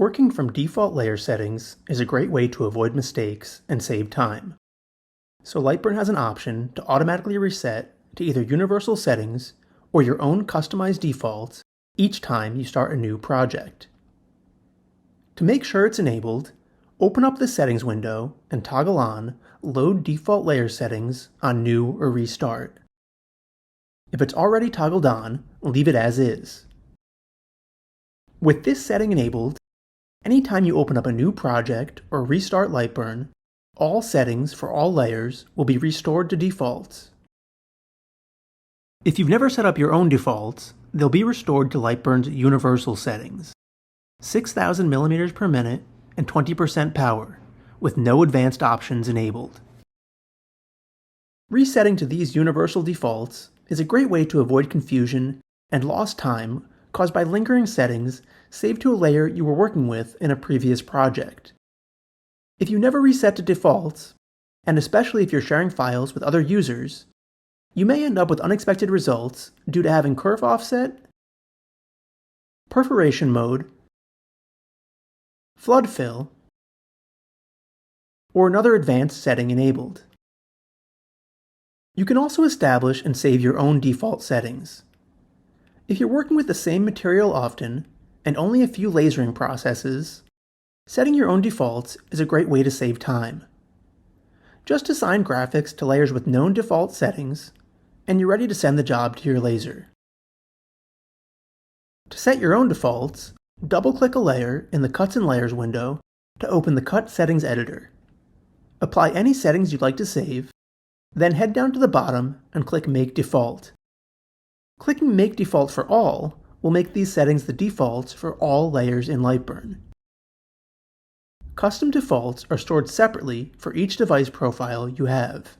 Working from default layer settings is a great way to avoid mistakes and save time. So LightBurn has an option to automatically reset to either universal settings or your own customized defaults each time you start a new project. To make sure it's enabled, open up the settings window and toggle on Load Default Layer Settings on New or Restart. If it's already toggled on, leave it as is. With this setting enabled, anytime you open up a new project or restart LightBurn, all settings for all layers will be restored to defaults. If you've never set up your own defaults, they'll be restored to LightBurn's universal settings, 6,000 millimeters per minute and 20% power, with no advanced options enabled. Resetting to these universal defaults is a great way to avoid confusion and lost time caused by lingering settings saved to a layer you were working with in a previous project. If you never reset to defaults, and especially if you're sharing files with other users, you may end up with unexpected results due to having kerf offset, perforation mode, flood fill, or another advanced setting enabled. You can also establish and save your own default settings. If you're working with the same material often, and only a few lasering processes, setting your own defaults is a great way to save time. Just assign graphics to layers with known default settings, and you're ready to send the job to your laser. To set your own defaults, double-click a layer in the Cuts and Layers window to open the Cut Settings Editor. Apply any settings you'd like to save, then head down to the bottom and click Make Default. Clicking Make Default for All will make these settings the defaults for all layers in LightBurn. Custom defaults are stored separately for each device profile you have.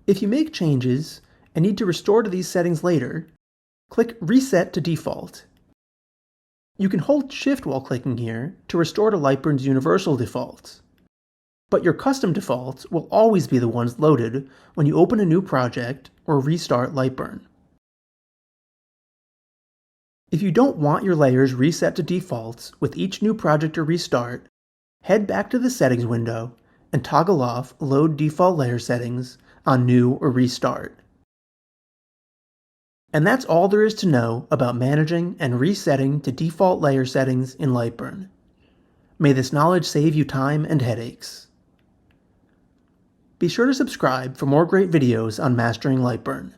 If you make changes and need to restore to these settings later, click Reset to Default. You can hold Shift while clicking here to restore to LightBurn's universal defaults, but your custom defaults will always be the ones loaded when you open a new project or restart LightBurn. If you don't want your layers reset to defaults with each new project or restart, head back to the Settings window and toggle off Load Default Layer Settings on New or Restart. And that's all there is to know about managing and resetting to default layer settings in LightBurn. May this knowledge save you time and headaches. Be sure to subscribe for more great videos on mastering LightBurn.